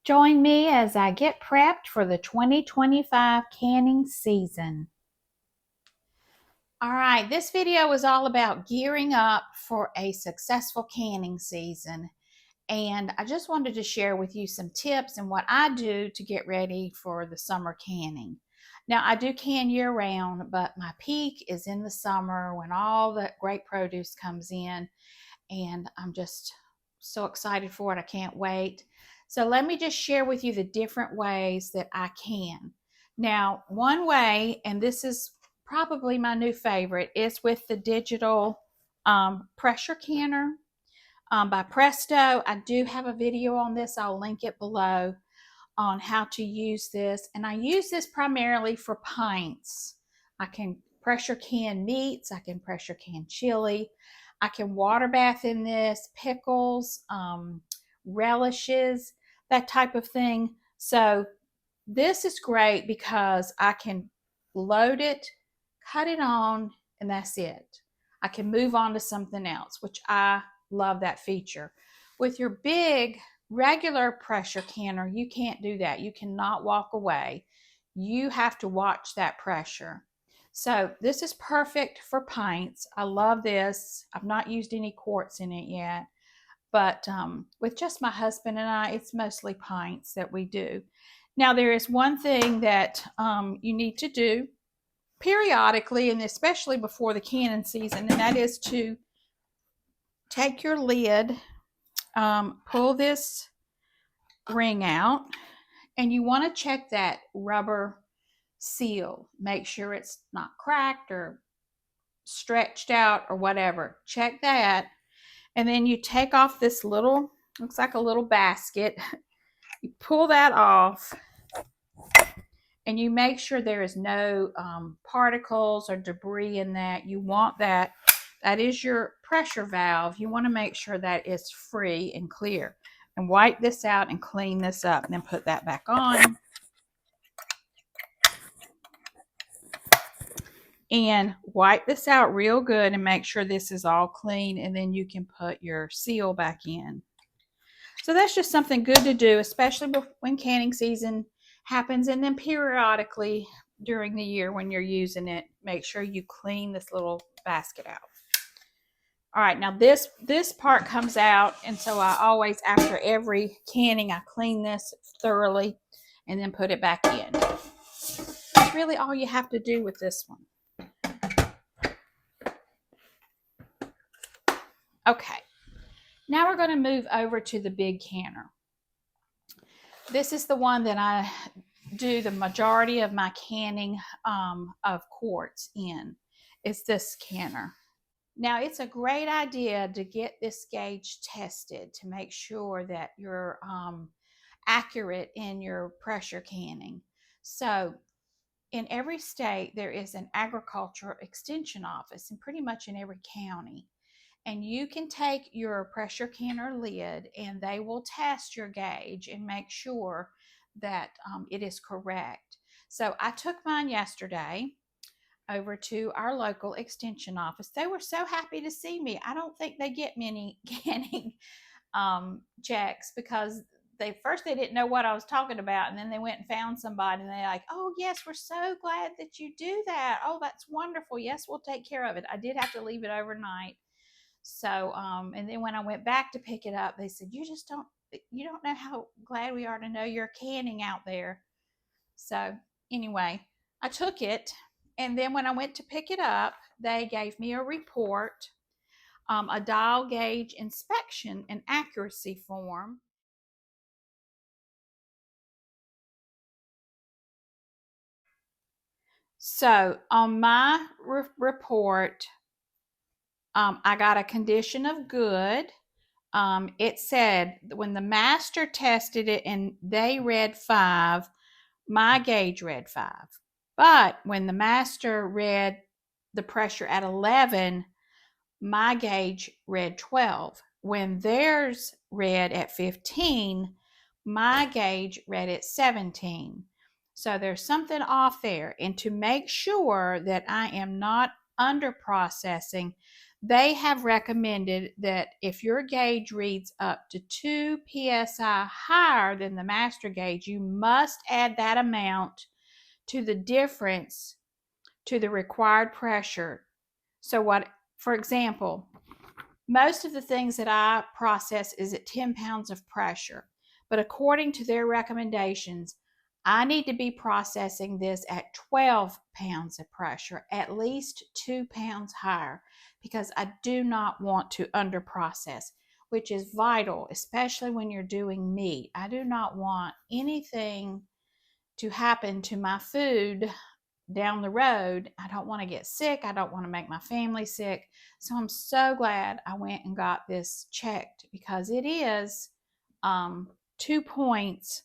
Join me as I get prepped for the 2025 canning season. All right, this video is all about gearing up for a successful canning season. And I just wanted to share with you some tips and what I do to get ready for the summer canning. Now, I do can year round, but my peak is in the summer when all the great produce comes in, and I'm just so excited for it. I can't wait. So let me just share with you the different ways that I can. Now, one way, and this is probably my new favorite, is with the digital pressure canner by Presto. I do have a video on this. I'll link it below on how to use this. And I use this primarily for pints. I can pressure can meats. I can pressure can chili. I can water bath in this, pickles, relishes, that type of thing. So this is great because I can load it, cut it on, and that's it. I can move on to something else, which I love that feature. With your big regular pressure canner, you can't do that. You cannot walk away. You have to watch that pressure. So this is perfect for pints. I love this. I've not used any quarts in it yet, but with just my husband and I, it's mostly pints that we do. Now, there is one thing that you need to do periodically, and especially before the canning season, and that is to take your lid, pull this ring out, and you want to check that rubber seal. Make sure it's not cracked or stretched out or whatever. Check that. And then you take off this little, looks like a little basket. You pull that off, and you make sure there is no particles or debris in that. You want that. That is your pressure valve. You want to make sure that it's free and clear. And wipe this out and clean this up, and then put that back on. And wipe this out real good and make sure this is all clean, and then you can put your seal back in. So that's just something good to do, especially when canning season happens, and then periodically during the year when you're using it, make sure you clean this little basket out. All right, now this part comes out, and so I always, after every canning, I clean this thoroughly and then put it back in. That's really all you have to do with this one. Okay, now we're going to move over to the big canner. This is the one that I do the majority of my canning of quarts in. It's this canner. Now, it's a great idea to get this gauge tested to make sure that you're accurate in your pressure canning. So in every state, there is an agricultural extension office, and pretty much in every county. And you can take your pressure canner lid, and they will test your gauge and make sure that it is correct. So I took mine yesterday over to our local extension office. They were so happy to see me. I don't think they get many canning checks, because they didn't know what I was talking about, and then they went and found somebody, and they're like, "Oh yes, we're so glad that you do that. Oh, that's wonderful. Yes, we'll take care of it." I did have to leave it overnight. So and then when I went back to pick it up, they said, you don't know how glad we are to know you're canning out there. So anyway, I took it, and then when I went to pick it up, they gave me a report, a dial gauge inspection and accuracy form. So on my report, I got a condition of good. It said when the master tested it and they read 5, my gauge read 5. But when the master read the pressure at 11, my gauge read 12. When theirs read at 15, my gauge read at 17. So there's something off there. And to make sure that I am not under processing, they have recommended that if your gauge reads up to 2 psi higher than the master gauge, you must add that amount to the difference to the required pressure. So what, for example, most of the things that I process is at 10 pounds of pressure, but according to their recommendations, I need to be processing this at 12 pounds of pressure, at least 2 pounds higher, because I do not want to underprocess, which is vital, especially when you're doing meat. I do not want anything to happen to my food down the road. I don't want to get sick. I don't want to make my family sick. So I'm so glad I went and got this checked, because it is 2 points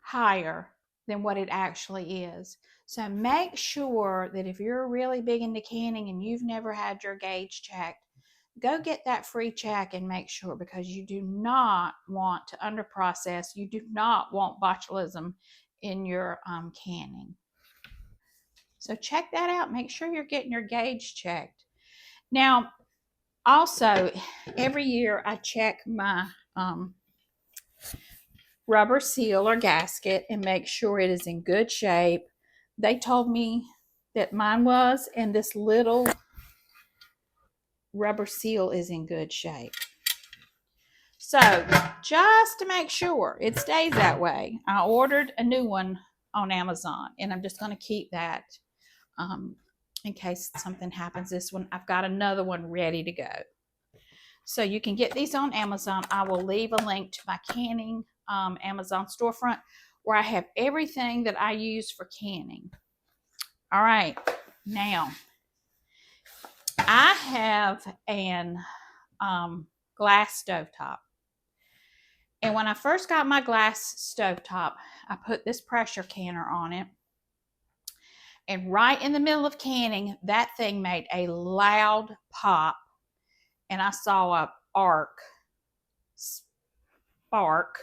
higher than what it actually is. So make sure that if you're really big into canning and you've never had your gauge checked, go get that free check and make sure, because you do not want to underprocess. You do not want botulism in your canning. So check that out. Make sure you're getting your gauge checked. Now, also, every year I check my rubber seal or gasket and make sure it is in good shape. They told me that mine was, and this little rubber seal is in good shape. So just to make sure it stays that way, I ordered a new one on Amazon, and I'm just going to keep that in case something happens. This one, I've got another one ready to go. So you can get these on Amazon. I will leave a link to my canning Amazon storefront, where I have everything that I use for canning. All right, now I have an glass stovetop. And when I first got my glass stovetop, I put this pressure canner on it. And right in the middle of canning, that thing made a loud pop. And I saw a spark,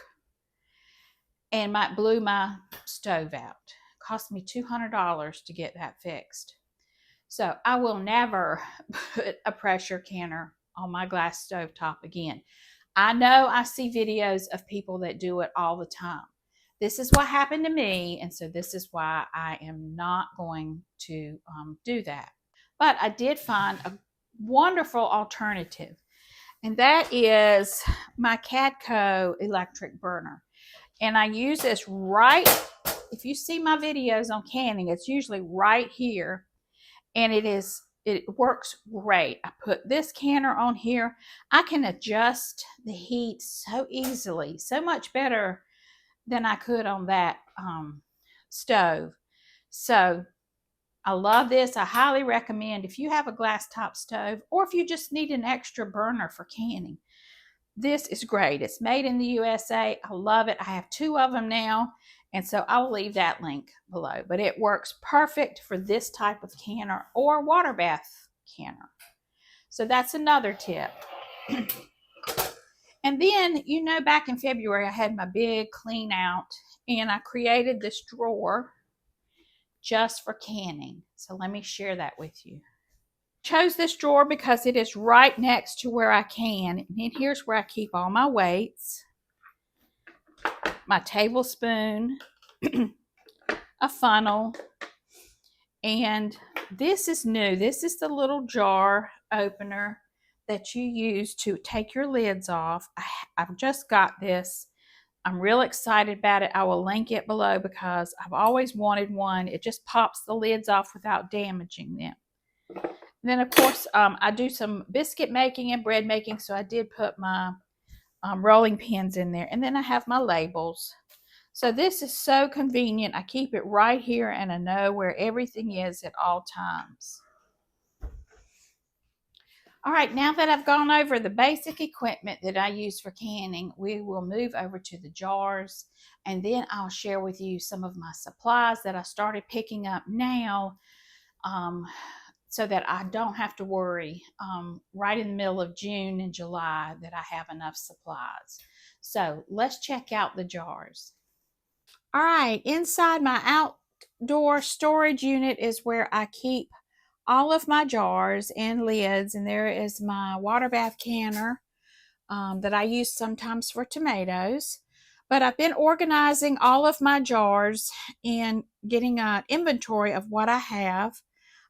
and it blew my stove out. It cost me $200 to get that fixed. So I will never put a pressure canner on my glass stovetop again. I know I see videos of people that do it all the time. This is what happened to me, and so this is why I am not going to do that. But I did find a wonderful alternative, and that is my Cadco electric burner. And I use this right, if you see my videos on canning, it's usually right here, and it works great. I put this canner on here. I can adjust the heat so easily, so much better than I could on that stove. So I love this. I highly recommend, if you have a glass top stove, or if you just need an extra burner for canning, this is great. It's made in the USA. I love it. I have 2 of them now, and so I'll leave that link below. But it works perfect for this type of canner or water bath canner. So that's another tip. And then, back in February, I had my big clean out, and I created this drawer just for canning. So let me share that with you. Chose this drawer because it is right next to where I can. And then here's where I keep all my weights, my tablespoon, a funnel, and this is new. This is the little jar opener that you use to take your lids off. I've just got this. I'm real excited about it. I will link it below because I've always wanted one. It just pops the lids off without damaging them. And then, of course, I do some biscuit making and bread making, so I did put my rolling pins in there. And then I have my labels. So this is so convenient. I keep it right here, and I know where everything is at all times. All right, now that I've gone over the basic equipment that I use for canning, we will move over to the jars, and then I'll share with you some of my supplies that I started picking up now, so that I don't have to worry right in the middle of June and July that I have enough supplies. So let's check out the jars. All right, inside my outdoor storage unit is where I keep all of my jars and lids, and there is my water bath canner that I use sometimes for tomatoes. But I've been organizing all of my jars and getting an inventory of what I have.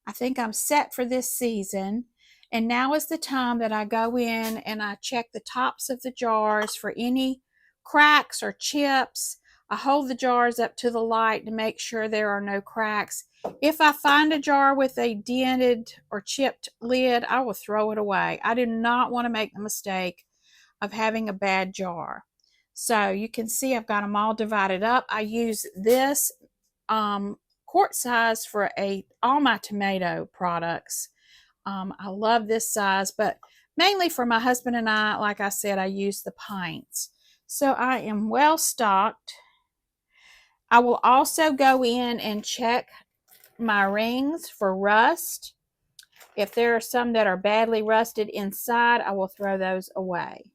I think I'm set for this season. And now is the time that I go in and I check the tops of the jars for any cracks or chips. I hold the jars up to the light to make sure there are no cracks. If I find a jar with a dented or chipped lid, I will throw it away. I do not want to make the mistake of having a bad jar. So you can see I've got them all divided up. I use this quart size for all my tomato products. I love this size, but mainly for my husband and I, like I said, I use the pints. So I am well stocked. I will also go in and check my rings for rust. If there are some that are badly rusted inside, I will throw those away.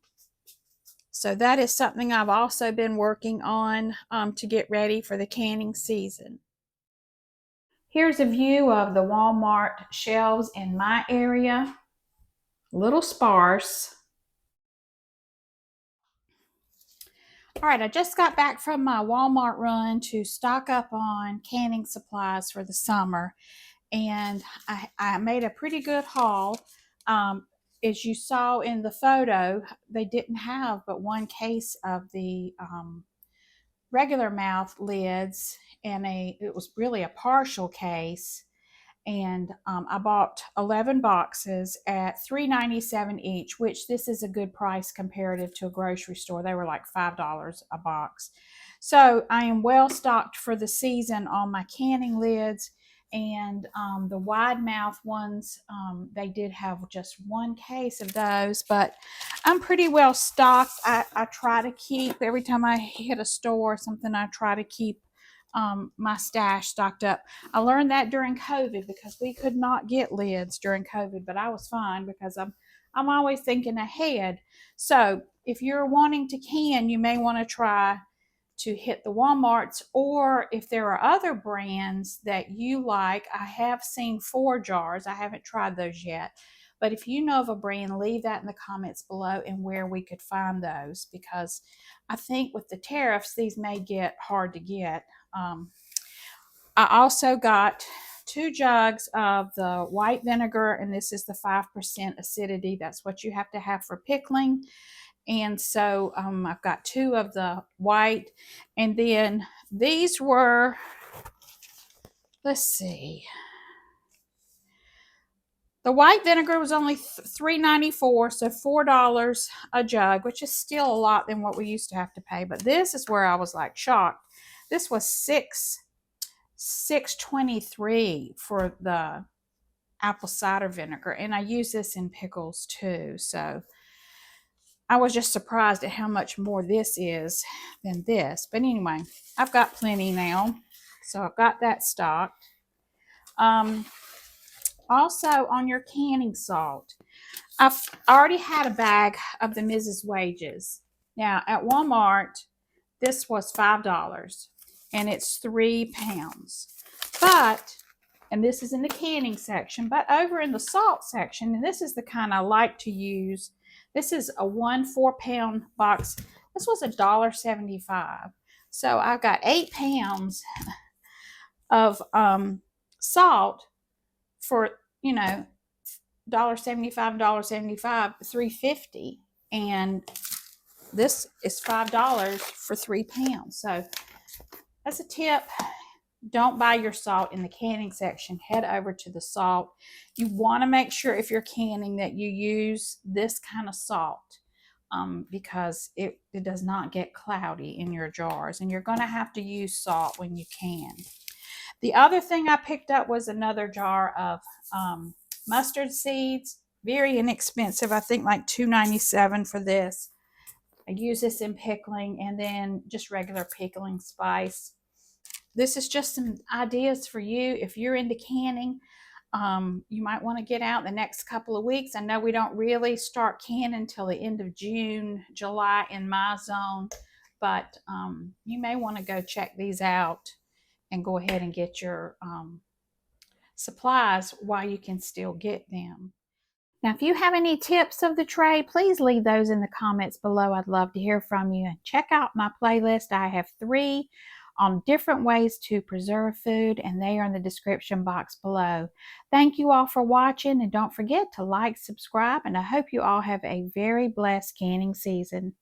So that is something I've also been working on to get ready for the canning season. Here's a view of the Walmart shelves in my area. A little sparse. All right, I just got back from my Walmart run to stock up on canning supplies for the summer, and I made a pretty good haul. As you saw in the photo, they didn't have but one case of the regular mouth lids, and it was really a partial case. And I bought 11 boxes at $3.97 each, which this is a good price comparative to a grocery store. They were like $5 a box. So I am well stocked for the season on my canning lids, and the wide mouth ones, they did have just one case of those, but I'm pretty well stocked. I try to keep, every time I hit a store or something, I try to keep my stash stocked up. I learned that during COVID because we could not get lids during COVID, but I was fine because I'm always thinking ahead. So if you're wanting to can, you may want to try to hit the Walmarts, or if there are other brands that you like. I have seen 4 jars. I haven't tried those yet. But if you know of a brand, leave that in the comments below and where we could find those, because I think with the tariffs, these may get hard to get. I also got 2 jugs of the white vinegar, and this is the 5% acidity. That's what you have to have for pickling. And so I've got 2 of the white, and then these were, let's see, the white vinegar was only $3.94, so $4 a jug, which is still a lot than what we used to have to pay. But this is where I was like shocked. This was $6.23 for the apple cider vinegar, and I use this in pickles too. So I was just surprised at how much more this is than this. But anyway, I've got plenty now, so I've got that stocked. Also, on your canning salt, I've already had a bag of the Mrs. Wages. Now at Walmart, this was $5, and it's 3 pounds. But, and this is in the canning section, but over in the salt section, and this is the kind I like to use. This is a 4-pound box. This was $1.75. So I've got 8 pounds of salt for, $1.75, $1.75, $3.50, and this is $5 for 3 pounds. So that's a tip. Don't buy your salt in the canning section. Head over to the salt. You want to make sure if you're canning that you use this kind of salt, because it does not get cloudy in your jars, and you're going to have to use salt when you can. The other thing I picked up was another jar of mustard seeds. Very inexpensive. I think like $2.97 for this. I use this in pickling, and then just regular pickling spice. This is just some ideas for you if you're into canning. You might want to get out the next couple of weeks. I know we don't really start canning until the end of June, July in my zone, but you may want to go check these out and go ahead and get your supplies while you can still get them. Now, if you have any tips of the tray, please leave those in the comments below. I'd love to hear from you. And check out my playlist. I have 3 on different ways to preserve food, and they are in the description box below. Thank you all for watching, and don't forget to like, subscribe, and I hope you all have a very blessed canning season.